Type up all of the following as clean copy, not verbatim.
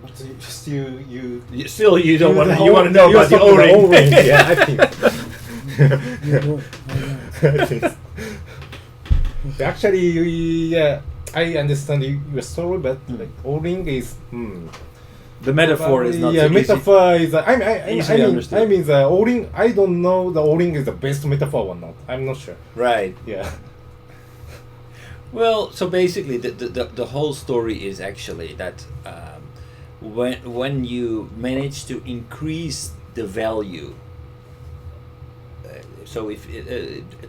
But still, you don't want you want to know about the O-ring. Yeah, I think. Actually, yeah, I understand your story, but like O-ring is. The metaphor is not so metaphor is. easily understood. I mean, the O-ring. I don't know the O-ring is the best metaphor or not. I'm not sure. Right. Yeah. Well, so basically, the whole story is actually that when you manage to increase the value. So if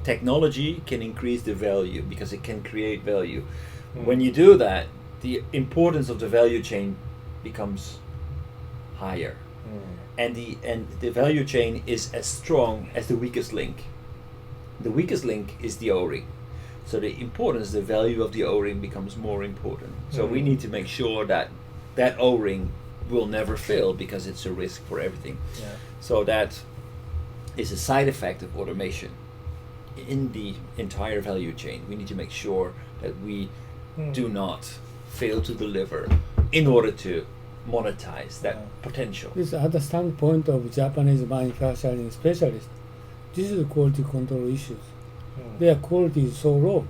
technology can increase the value because it can create value, when you do that, the importance of the value chain becomes higher, and the value chain is as strong as the weakest link. The weakest link is the O-ring, so the importance, the value of the O-ring becomes more important. So we need to make sure that O-ring will never fail because it's a risk for everything. Yeah. So that is a side effect of automation in the entire value chain. We need to make sure that we do not fail to deliver in order to monetize that potential. This is the standpoint of Japanese manufacturing specialists. This is quality control issues. Their quality is so low,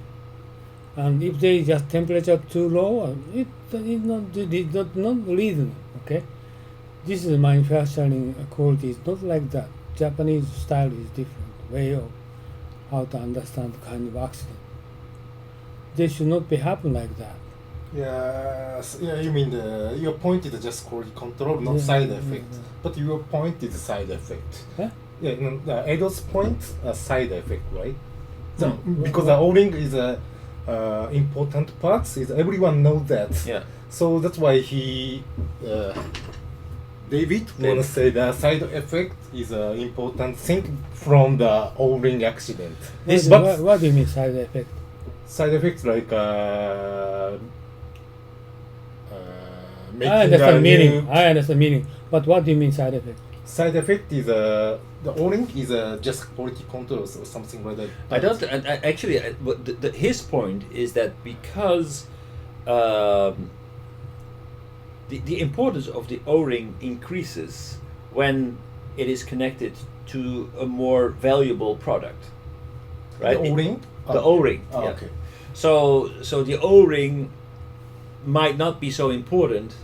and if they just temperature too low, it not reason. Okay, this is manufacturing quality is not like that. Japanese style is different way of how to understand kind of accident. They should not be happen like that. Yes, yeah, you mean your point is just quality control, not side effect. But your point is side effect. Huh? Yeah, Edo's point, side effect, right? So because the O-ring is a important part, is everyone knows that. Yeah. So that's why he, David, wanna say the side effect is an important thing from the O-ring accident. What do you mean side effect? Side effects like making I understand meaning. new. I understand meaning. But what do you mean side effect? Side effect is the O-ring is just quality control or something like that. I don't actually. His point is that because the importance of the O-ring increases when it is connected to a more valuable product, right? The O-ring. The O-ring. Oh, yeah. okay. So the O-ring might not be so important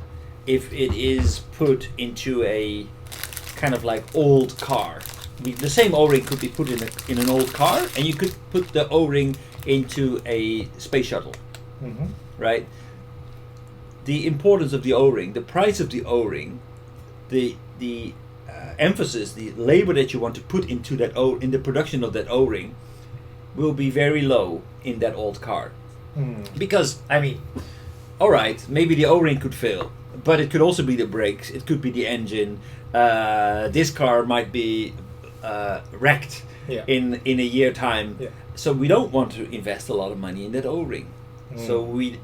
if it is put into a kind of like old car. The same O-ring could be put in an old car, and you could put the O-ring into a space shuttle, right? The importance of the O-ring, the price of the O-ring, the emphasis, the labor that you want to put into that in the production of that O-ring will be very low in that old car. Because, I mean, all right, maybe the O-ring could fail, but it could also be the brakes, it could be the engine. This car might be wrecked in a year time. Yeah. So we don't want to invest a lot of money in that O-ring. So we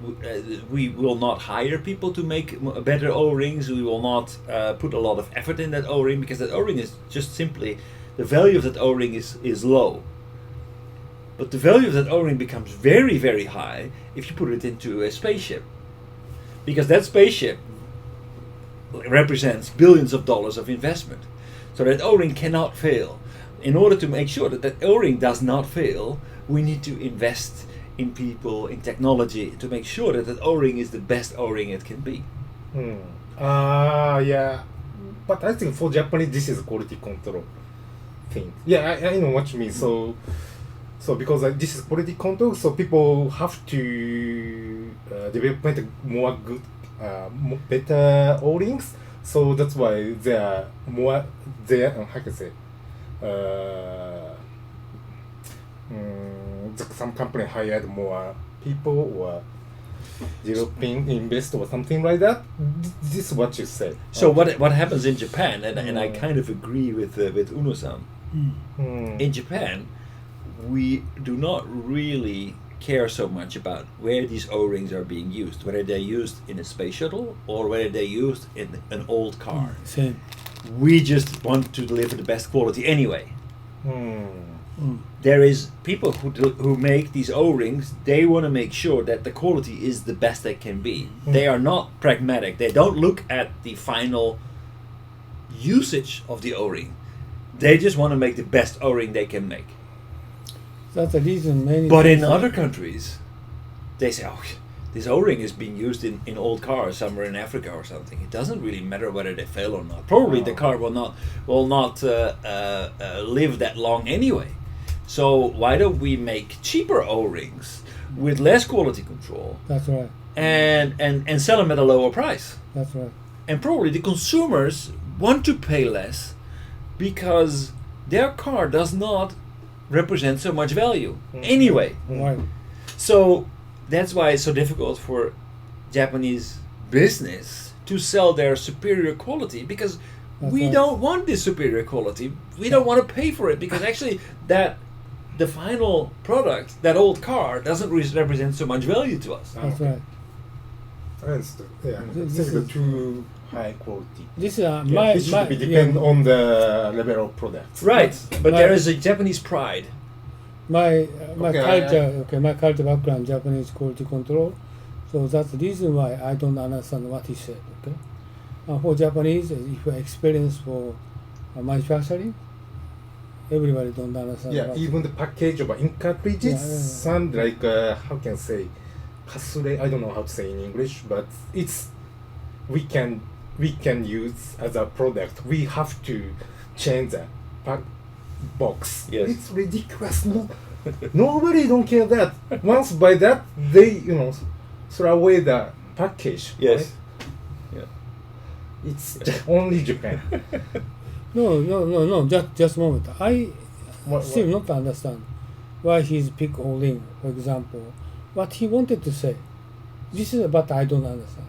will not hire people to make better O-rings. We will not put a lot of effort in that O-ring, because that O-ring is just simply, the value of that O-ring is low. But the value of that O-ring becomes very, very high if you put it into a spaceship. Because that spaceship represents billions of dollars of investment. So that O-ring cannot fail. In order to make sure that that O-ring does not fail, we need to invest in people, in technology, to make sure that that O-ring is the best O-ring it can be. Yeah. But I think for Japanese, this is a quality control thing. Yeah, I know what you mean. So because this is quality control, so people have to develop more good, better O-rings. So that's why they are more there. How can I say? Some company hired more people or developing invest or something like that. This is what you said. So what happens in Japan, and I kind of agree with Uno-san. In Japan, we do not really care so much about where these O-rings are being used, whether they're used in a space shuttle or whether they're used in an old car. Same. We just want to deliver the best quality anyway. there is people who make these O-rings. They want to make sure that the quality is the best they can be. They are not pragmatic. They don't look at the final usage of the O-ring. They just want to make the best O-ring they can make. That's the reason many. But in other countries, they say, "Oh, this O-ring is being used in old cars somewhere in Africa or something. It doesn't really matter whether they fail or not. Probably the car will not live that long anyway. So why don't we make cheaper O-rings with less quality control That's right. and sell them at a lower price? That's right. And probably the consumers want to pay less because their car does not represent so much value anyway. Right. So that's why it's so difficult for Japanese business to sell their superior quality, because That's we right. don't want this superior quality. We don't want to pay for it, because actually the final product, that old car, doesn't represent so much value to us. That's right. I understood. Yeah, This this is is- too high quality. This is Yeah, it should be depend on the level of products. Right, but My- there is a Japanese pride. my Okay, culture. My culture background, Japanese quality control. So that's the reason why I don't understand what he said. Okay. For Japanese, if you experience for manufacturing, everybody don't understand. Yeah, what even the package of ink cartridges sound like how can I say, kasure. I don't know how to say in English, but it's we can use as a product. We have to change the box. Yes. It's ridiculous. No, nobody don't care that. Once by that, they throw away the package. Yes. Right? Yeah. It's only Japan. No. Just a moment. I What- still what? not understand why he's pick holding, for example, what he wanted to say. This is what I don't understand.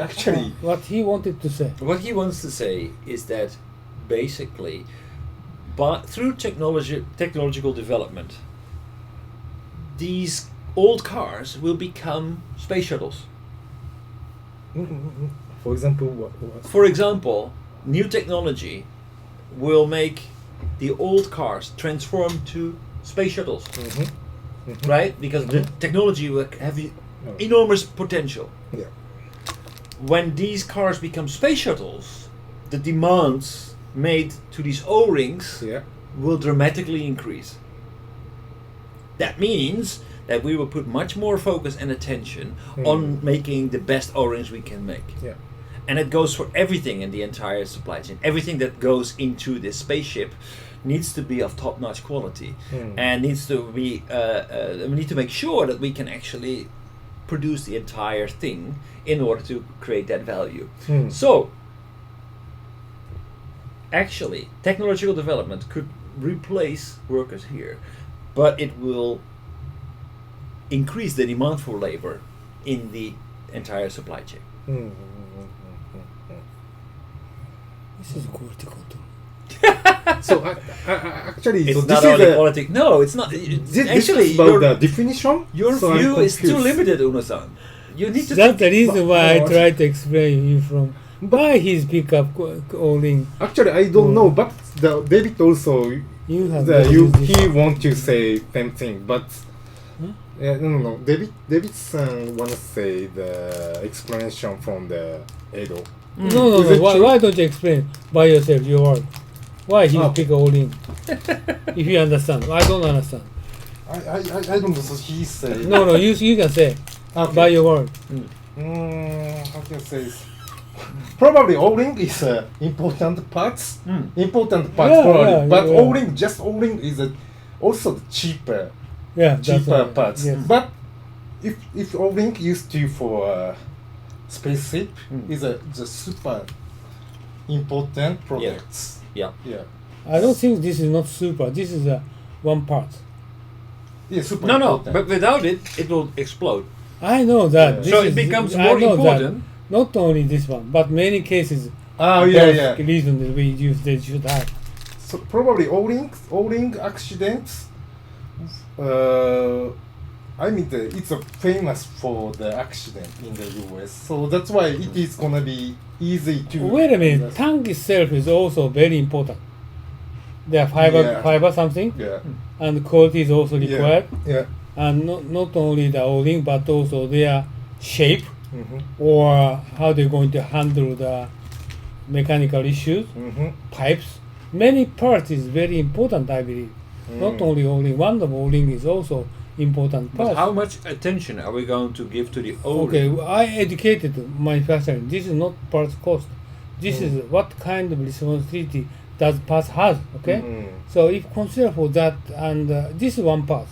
Actually, What he wanted to say. What he wants to say is that basically, but through technological development, these old cars will become space shuttles. for example, what? For example, new technology will make the old cars transform to space shuttles, right? Because the technology will have enormous potential. Yeah. When these cars become space shuttles, the demands made to these O-rings Yeah. will dramatically increase. That means that we will put much more focus and attention on making the best O-rings we can make. Yeah. And it goes for everything in the entire supply chain. Everything that goes into this spaceship needs to be of top-notch quality, and needs to be. We need to make sure that we can actually produce the entire thing in order to create that value. So, actually, technological development could replace workers here, but it will increase the demand for labor in the entire supply chain. This is quality control. So actually, It's so not this only is quality. No, it's not. this Actually, is about your, the definition. your So I'm view is too confused. limited, Uno-san. You need to. That's the reason why I but- try to explain you from why he's pick up holding. Actually, I don't know, but the David also You have he want to say same thing, but no. David-san wanna say the explanation from the Edo. No. Is it Why, true? why don't you explain by yourself your word? Why he pick holding? If you understand, I don't understand. I don't know. So he say No. You can say okay. by your word. How can I say this? Probably O-ring is important parts. Important parts Yeah, probably, yeah, but yeah. O-ring is also cheaper. Yeah, that's Cheaper right. parts. Yes. But if O-ring used to for spaceship is the super important products. Yeah. Yeah. I don't think this is not super. This is one part. Yeah, super No, important. but without it, it will explode. I know that. Yeah. This So is, it becomes I more know that. important. Not only this one, but many cases. yeah. That's the reason that we use they should have. So probably O-ring accidents. I mean, it's famous for the accident in the US. So that's why it is gonna be easy to. Wait a minute. Tank itself is also very important. They are fiber something, Yeah. and quality is also required. Yeah. And not only the O-ring, but also their shape Mm-hmm. or how they're going to handle the mechanical issues, Mm-hmm. pipes. Many parts is very important, I believe. Not only O-ring, one of O-ring is also important part. But how much attention are we going to give to the O-ring? Okay, I educated manufacturing. This is not parts cost. This is what kind of responsibility does parts has. Okay, so if consider for that, and this is one part.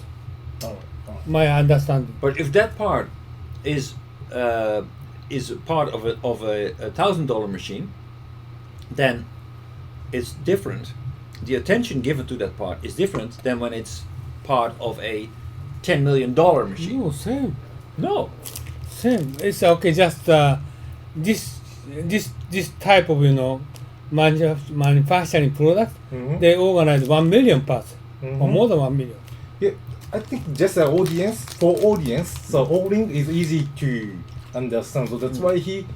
My understanding. But if that part is part of a $1,000 machine, then it's different. The attention given to that part is different than when it's part of a $10 million machine. No, same. No. Same. It's okay. Just this type of manufacturing product. They organize 1 million parts or more than 1 million. Yeah, I think just an audience for audience. So O-ring is easy to understand. So that's why he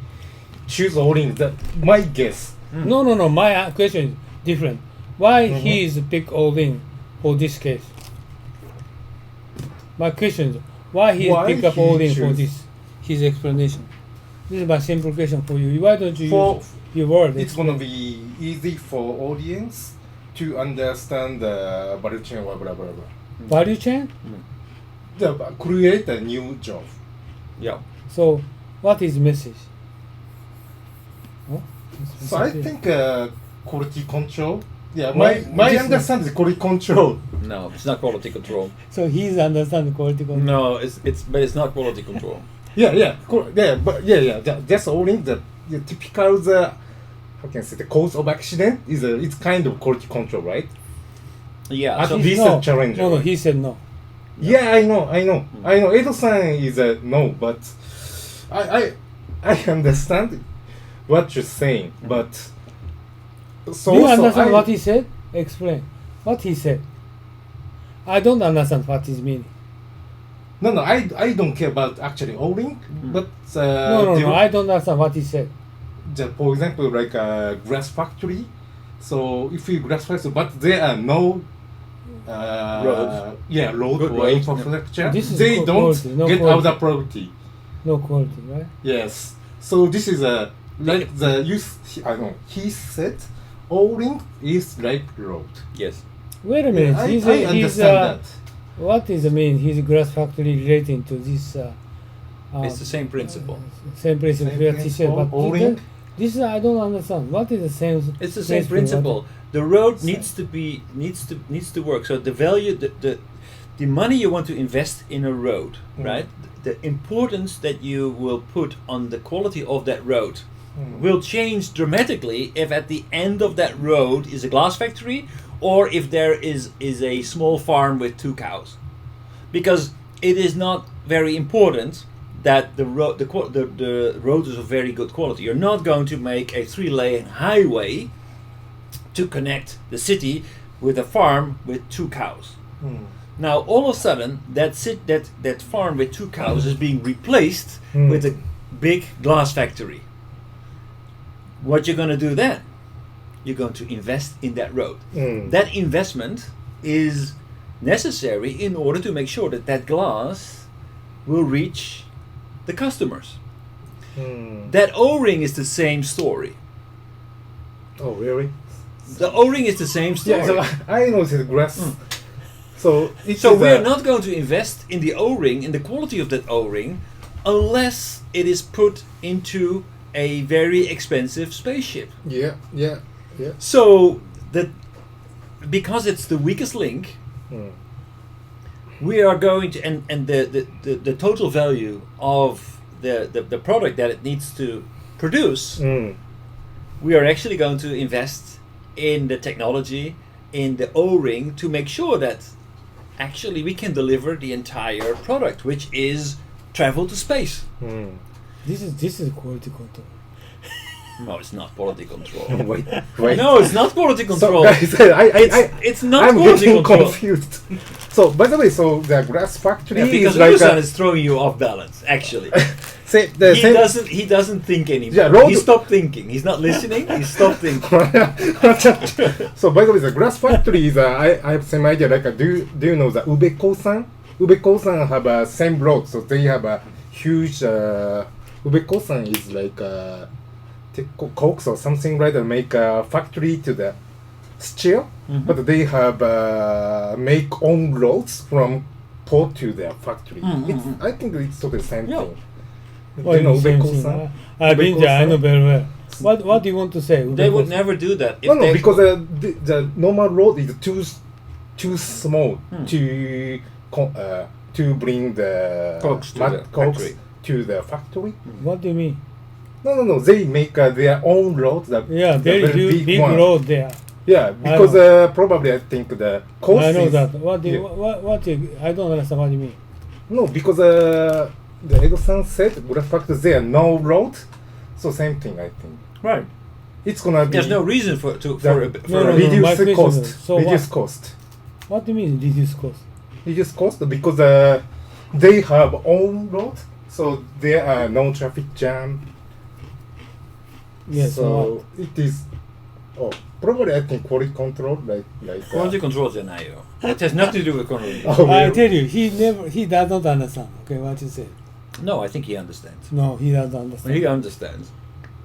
choose O-ring. That my guess. No. My question is different. Why he is pick O-ring for this case? My question is why he pick up he O-ring for choose- this? His explanation. This is my simple question for you. Why don't you For- use your word? It's gonna be easy for audience to understand the value chain, blah blah blah blah. Value chain. Create a new job. Yeah. So, what is message? Oh, So I think quality control. Yeah, Well, my this- understanding is quality control. No, it's not quality control. So he's understand quality control. No, but it's not quality control. Yeah, Just owning the typical how can I say the cause of accident is it's kind of quality control, right? Yeah. At So least no, a challenge. No, he said no. Yeah, I know. Edo-san is a no, but I understand what you're saying, but so Do you also understand I- what he said? Explain. What he said. I don't understand what is meaning. No, I don't care about actually owning, but No. I don't understand what he said. for example, like a glass factory. So if you glass factory, but there are no Roads. road Good or roads, infrastructure. This is They don't quality, no get quality. out the property. No quality, right? Yes. So this is a like the use. I know he said, owning is like road. yes. Wait a minute. I he's understand that. What is the mean? His glass factory relating to this? It's the same principle. Same principle Same that he said. principle, But O-ring. this I don't understand. What is the same? It's the same principle. The road needs to work. So the value, the money you want to invest in a road, right? The importance that you will put on the quality of that road will change dramatically if at the end of that road is a glass factory or if there is a small farm with 2 cows, because it is not very important that the road is of very good quality. You're not going to make a 3-lane highway to connect the city with a farm with 2 cows. Now all of a sudden that farm with 2 cows is being replaced with a big glass factory. What you're going to do then? You're going to invest in that road. That investment is necessary in order to make sure that glass will reach the customers. That O-ring is the same story. Oh really? The O-ring is the same story. Yeah. So I know it's grass. So it's So we're not going to invest in the O-ring, in the quality of that O-ring, unless it is put into a very expensive spaceship. Yeah. So that because it's the weakest link, we are going to and the total value of the product that it needs to produce, we are actually going to invest in the technology, in the O-ring, to make sure that actually we can deliver the entire product, which is travel to space. This is quality control. No, it's not quality control. Wait. No, it's not quality So control. guys, It's not I'm quality getting control. confused. So by the way, so the glass factory Yeah, because is like Urusan is throwing you off balance, actually. He doesn't think anymore. Yeah, he stopped thinking. He's not listening. He stopped thinking. So by the way, the glass factory is I have some idea. Like, do you know the Ubekosan? Ubekosan have a same road, so they have a huge. Ubekosan is like Cokes or something like that. Make a factory to the steel, but they have make own roads from port to their factory. I think it's totally the same thing. Well, You know same Ubekosan? thing. I've been there. I know very well. What do you want to say? They would never do that. If No, they- because the normal road is too small to bring the Cogs to mud the cogs factory. to the factory. What do you mean? No. They make their own road. Yeah, very huge, big one. road there. Yeah, because probably I think the cost I know is, that. What do you, yeah. I don't understand what you mean. No, because the Edo-san said glass factory there no road, so same thing I think. right. It's gonna be There's no reason for No, a no, reduce my question cost. is, so Reduce what? cost. What do you mean reduce cost? Reduce cost because they have own road, so there are no traffic jam. Yes. So it is. Oh, probably I think quality control like. quality control じゃないよ。It has nothing to do with quality. Oh, I really? tell you, he does not understand. Okay, what you say? No, I think he understands. No, he doesn't understand. He understands.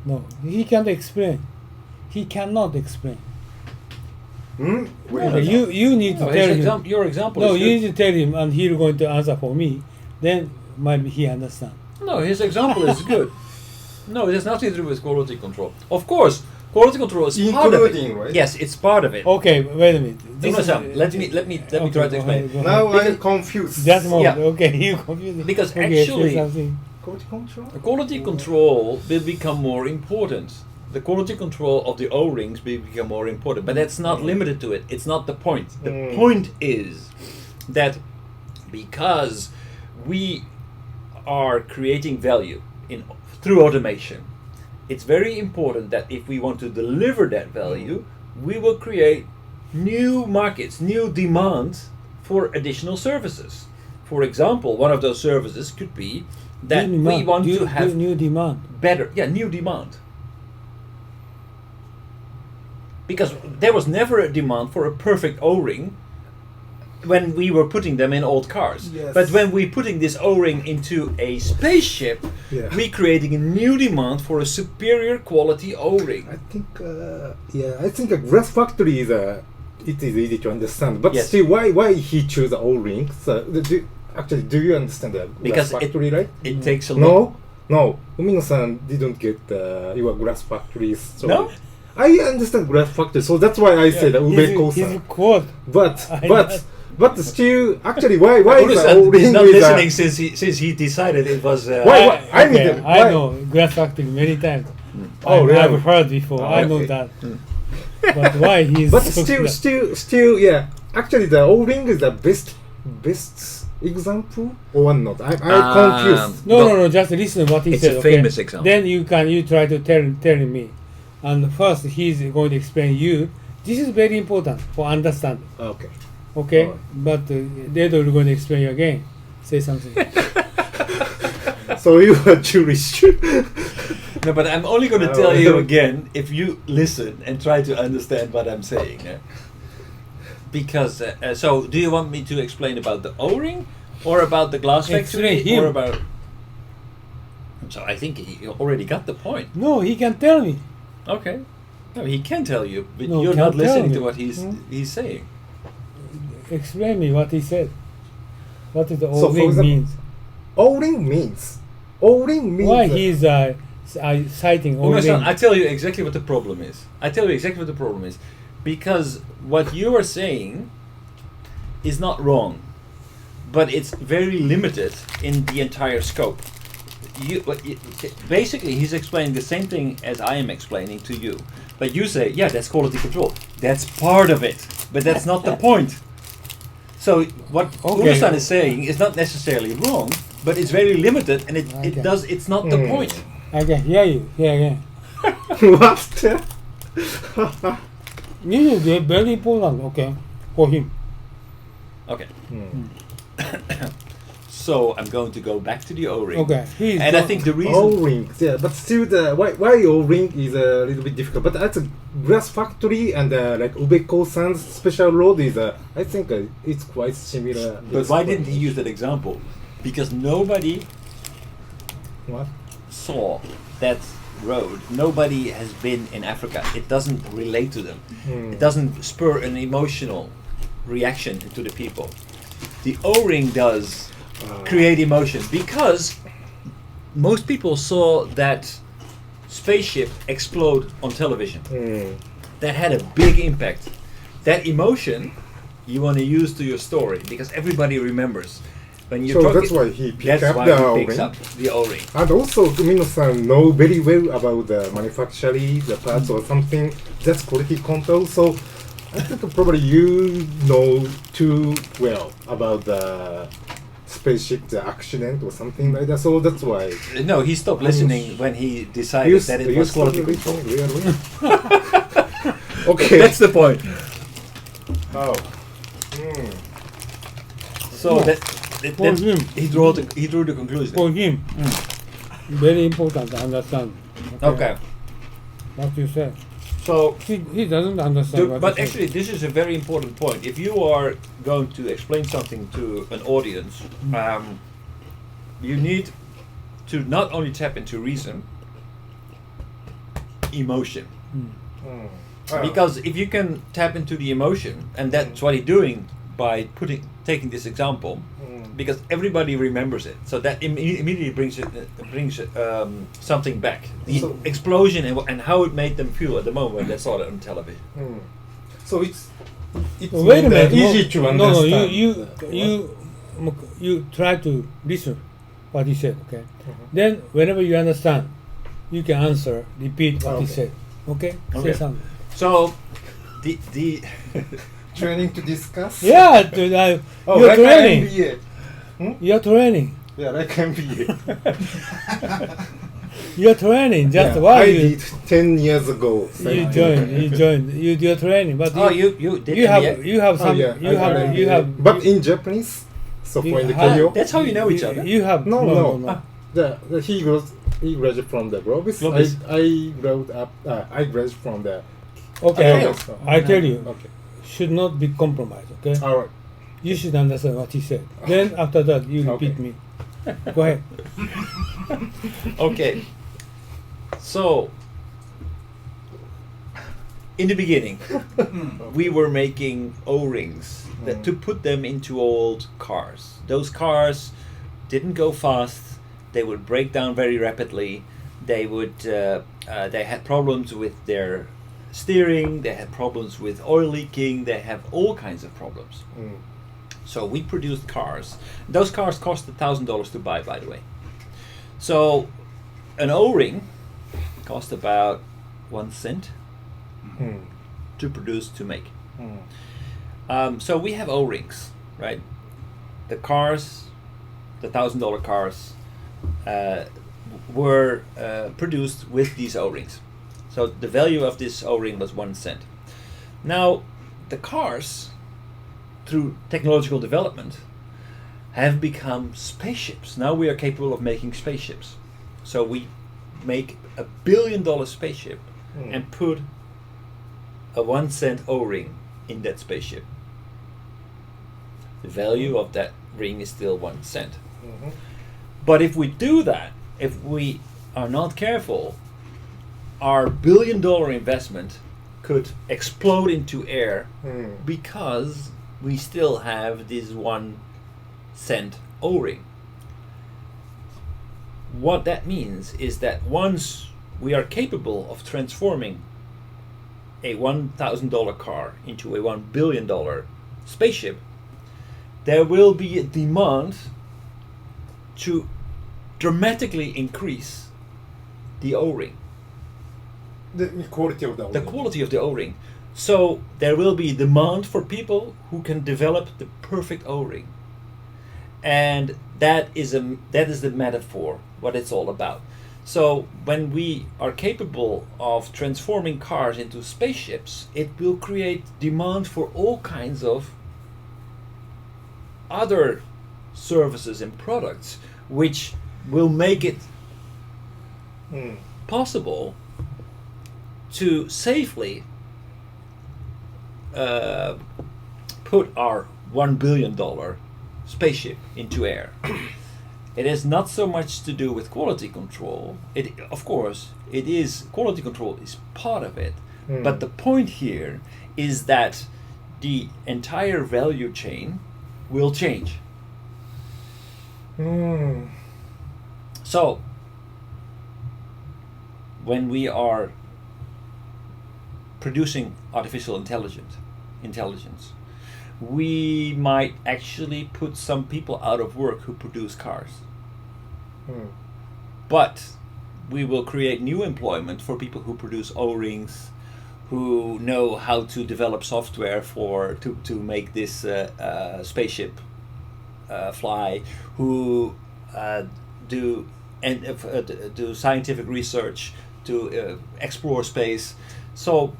No, he can't explain. He cannot explain. Hmm? Okay, you need to No, tell him. your example No, is you good. need to tell him, and he's going to answer for me. Then maybe he understand. No, his example is good. No, it has nothing to do with quality control. Of course, quality control is part of Including, it. right? Yes, it's part of it. Okay, wait a minute. Uno-san, let me okay, try to go explain. ahead, go Now ahead. I'm confused. Just a moment. Yeah. Okay, you confused. Because Okay, actually- say something. Quality control. Quality control will become more important. The quality control of the O-rings will become more important, but that's not limited to it. It's not the point. The point is that because we are creating value through automation, it's very important that if we want to deliver that value, we will create new markets, new demands for additional services. For example, one of those services could be that New we demand. want to have new demand. new demand. Because there was never a demand for a perfect O-ring when we were putting them in old cars. Yes. But when we're putting this O-ring into a spaceship, Yeah. we're creating a new demand for a superior quality O-ring. I think I think a glass factory is it is easy to understand, but Yes. still, why he choose O-ring? So, do you understand the Because glass factory, right? It takes a lot. No. Umino-san didn't get your glass factory story. No? I understand glass factory, so that's why I said Ubekosan. His quote. But still, actually, why is the Urusan O-ring is not with listening since he decided it was. Why? I mean, Okay, why- I know glass factory many times. Oh, really? I've heard before. I know okay. that. But why he's But so still, yeah. Actually, the O-ring is the best example or not? I'm confused. No. Just listen what he It's said. a okay? famous example. Then you try to tell me, and first he's going to explain you. This is very important for understanding. Okay. Okay, Alright. but later we're going to explain you again. Say something. So you are Jewish. No, but I'm only going to Oh, tell you yeah. again if you listen and try to understand what I'm saying. Because, so do you want me to explain about the O-ring or about the glass factory Explain him. or about... So I think he already got the point. No, he can tell me. Okay. No, he can tell you, but No, you're can't not listening tell to me. what Hmm? he's saying. Explain me what he said. What is the So, for O-ring example, means? O-ring means. O-ring means. Why he's citing Ume-san, O-ring? I tell you exactly what the problem is. Because what you are saying is not wrong, but it's very limited in the entire scope. Basically, he's explaining the same thing as I am explaining to you. But you say, yeah, that's quality control. That's part of it, but that's not the point. So what Okay. Urusan is saying is not necessarily wrong, but it's very limited, and Okay. it's not the point. I can hear you. Here again. What? This is very important. Okay, for him. Okay. So I'm going to go back to the O-ring. Okay. And I think the reason O-ring, yeah, but still the why O-ring is a little bit difficult. But at a glass factory and like Ubeko-san's special road is, I think it's quite similar. But why didn't he use that example? Because nobody What? saw that road. Nobody has been in Africa. It doesn't relate to them. It doesn't spur an emotional reaction to the people. The O-ring does create emotion because most people saw that spaceship explode on television. That had a big impact. That emotion you want to use to your story because everybody remembers. When you're So talking, that's why he picked that's up why the he picks O-ring. up the O-ring. And also, Mino-san know very well about the manufacturing, the parts or something. That's quality control. So I think probably you know too well about the spaceship, the accident or something like that. So that's why. No, he stopped listening when he decided that it was quality control. Really? Okay. That's the point. Oh. So that For him. he drew the conclusion. For him, very important to understand. Okay. What you said. So, He doesn't understand what but you actually, this is a very important point. If you are going to explain something to an audience, you need to not only tap into reason, emotion. Because if you can tap into the emotion, and that's what he's doing by taking this example, because everybody remembers it, so that immediately brings something back. The So- explosion and how it made them feel at the moment when they saw it on television. So it's Wait a not minute. easy to understand. No, you try to listen what he said, okay? Then whenever you understand, you can answer, repeat what he Okay. said. Okay? Okay. Say something. So, the Training to discuss. Yeah, Oh, you're like training. MBA. You're training. Yeah, like MBA. You're training. Just Yeah, why I you did 10 years ago. you're training. But you did you have MBA? you have some you have But in Japanese, so for in the have- Kyoto, That's how you know each other. You have No. he graduated from the Globis. Globis. I graduated from the. Okay, Okay. I tell you, Okay. should not be compromised. Okay, All right. you should understand what he said. Then after that, you repeat Okay. me. Go ahead. Okay. So, in the beginning, we were making O-rings to put them into old cars. Those cars didn't go fast. They would break down very rapidly. They would. They had problems with their steering. They had problems with oil leaking. They have all kinds of problems. So we produced cars. Those cars cost $1,000 to buy, by the way. So an O-ring cost about 1 cent to produce, to make. So we have O-rings, right? The cars, the $1,000 cars, were produced with these O-rings. So the value of this O-ring was 1 cent. Now, the cars, through technological development, have become spaceships. Now we are capable of making spaceships. So we make a $1 billion spaceship and put a 1 cent O-ring in that spaceship. The value of that ring is still 1 cent. But if we do that, if we are not careful, our $1 billion investment could explode into air because we still have this 1 cent O-ring. What that means is that once we are capable of transforming a $1,000 car into a $1 billion spaceship, there will be a demand to dramatically increase the O-ring. The quality of the The quality of the O-ring. So there will be demand for people who can develop the perfect O-ring. And that is the metaphor, what it's all about. So when we are capable of transforming cars into spaceships, it will create demand for all kinds of other services and products which will make it possible to safely put our $1 billion spaceship into air. It has not so much to do with quality control. Of course, quality control is part of it, but the point here is that the entire value chain will change. So, when we are producing artificial intelligence, we might actually put some people out of work who produce cars. But we will create new employment for people who produce O-rings, who know how to develop software to make this spaceship fly, who do scientific research to explore space. So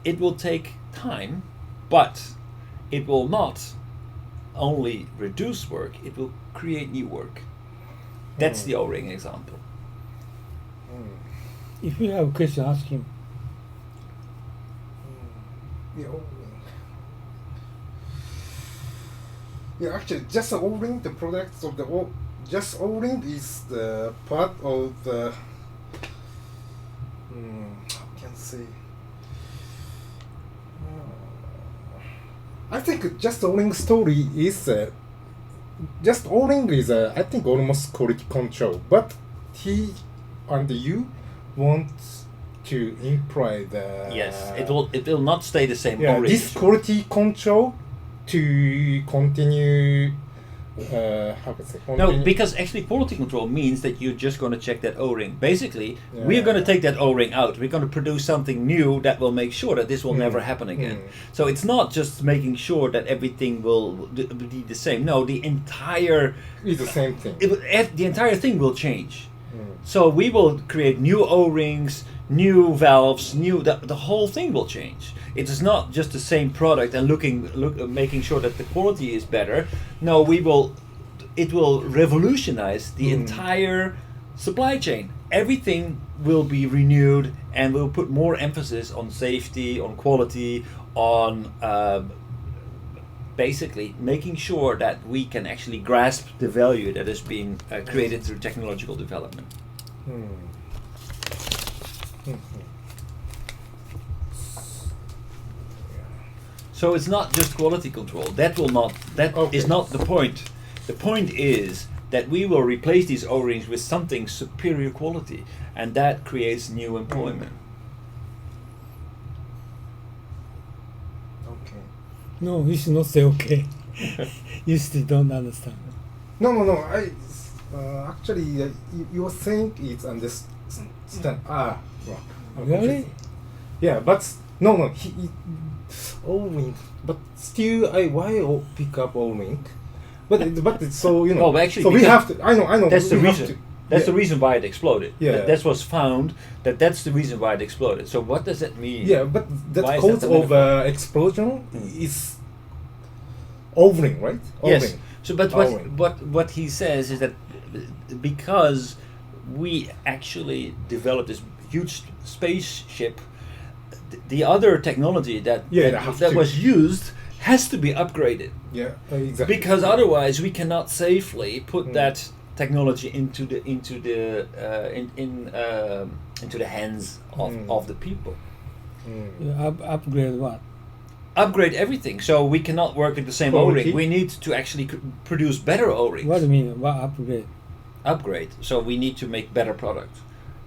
it will take time, but it will not only reduce work, it will create new work. That's the O-ring example. If you have a question, ask him. Yeah, actually, just O-ring, the products of just O-ring is the part of the, how can I say? I think just O-ring story is, just O-ring is, I think, almost quality control, but he and you want to imply the... Yes, it will not stay the same. Yeah, this quality control to continue, how can I say? No, because actually quality control means that you're just going to check that O-ring. Basically, we're going to take that O-ring out. We're going to produce something new that will make sure that this will never happen again. So it's not just making sure that everything will be the same. No, the entire... It's the same thing. The entire thing will change. So we will create new O-rings, new valves, the whole thing will change. It is not just the same product and making sure that the quality is better. No, it will revolutionize the entire supply chain. Everything will be renewed, and we'll put more emphasis on safety, on quality, on basically making sure that we can actually grasp the value that is being created through technological development. So it's not just quality control. That is not the point. The point is that we will replace these O-rings with something superior quality, and that creates new employment. Okay. No, you should not say okay. You still don't understand. No. I actually you were saying it's understand. Really? Yeah, but no. O-ring, but still, why pick up O-ring? But it's so Well, actually, so we have to. I know. That's the we have reason. to- That's the reason why it exploded. Yeah. That was found. That's the reason why it exploded. So what does that mean? Yeah, but Why that is cause that the of metaphor? explosion is O-ring, right? Yes. O-ring. So, but O-ring. what he says is that because we actually developed this huge spaceship, the other technology that was used has to be upgraded. Yeah, exactly. Because otherwise, we cannot safely put that technology into the hands of the people. You upgrade what? Upgrade everything, so we cannot work with the same Quality. O-ring. We need to actually produce better O-rings. What do you mean? What upgrade? Upgrade. So we need to make better products.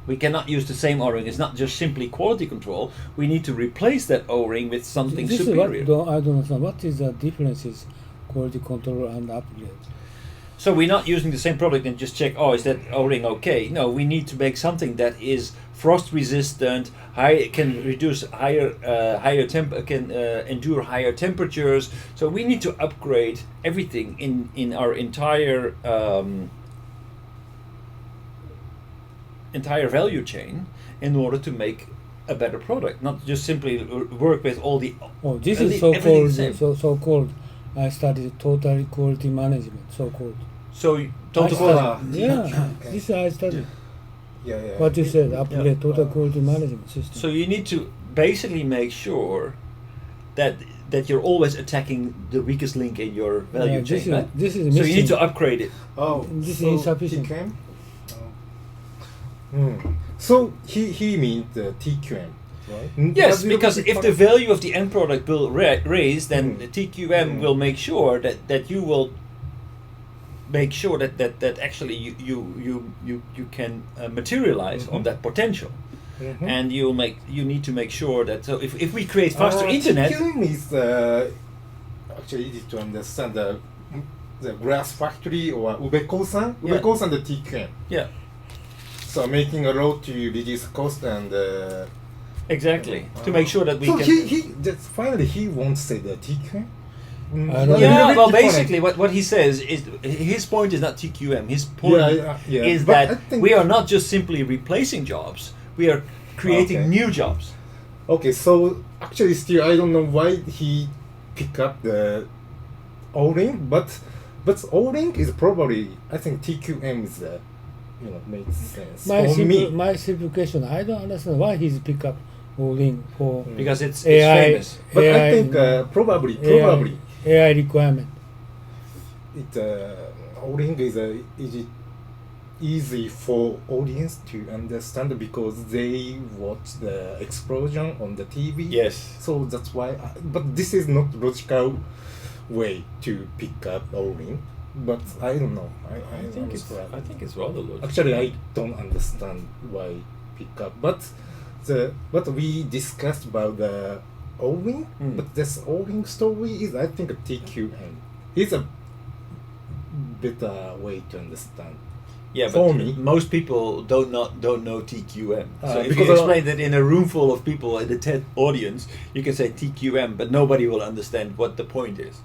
We cannot use the same O-ring. It's not just simply quality control. We need to replace that O-ring with something This superior. is what I don't understand. What is the differences, quality control and upgrade? So we're not using the same product and just check, is that O-ring okay? No, we need to make something that is frost resistant, can reduce can endure higher temperatures. So we need to upgrade everything in our entire value chain in order to make a better product, not just simply work with all the. Oh, this is everything the same. so-called. I studied total quality management. So-called. So total studied. quality. Yeah, this I studied. Yeah, yeah. What you said, upgrade Yeah. total quality management system. So you need to basically make sure that you're always attacking the weakest link in your value Yeah, chain, right? This is So missing. you need to upgrade it. Oh, This so is insufficient. TQM? So he means the TQM, right? Yes, Does it because look if like the value of the end product will raise, then Mm. the TQM will make sure that you will make sure that actually you can materialize on Mhm. that potential, Mhm. and you need to make sure that, so if we create faster internet, TQM is actually easy to understand. The glass factory or Ubekosan. Yeah. Ubekosan the TQM. yeah, So making a road to reduce cost and. exactly, to make sure that we so can. he just finally he won't say the TQM. I don't Yeah, know. well, basically, what he says is his point is not TQM. His point Yeah. is But I that think- we are not just simply replacing jobs; we are creating Okay. new jobs. Okay, so actually, still I don't know why he pick up the O-ring, but O-ring is probably I think TQM is makes sense for me. My simplification, I don't understand why he's pick up O-ring for Because it's AI. famous. But AI, I think probably AI requirement. it O-ring is easy for audience to understand because they watch the explosion on the TV. Yes. So that's why. But this is not logical way to pick up O-ring. But I don't know. I think it's rather logical. Actually, I don't understand why pick up. But we discussed about the O-ring. Mm. But this O-ring story is I think a TQM. It's a better way to understand. Yeah, For but me. most people don't know TQM. So if because you explain that in a room full of people in a TED audience, you can say TQM, but nobody will understand what the point is.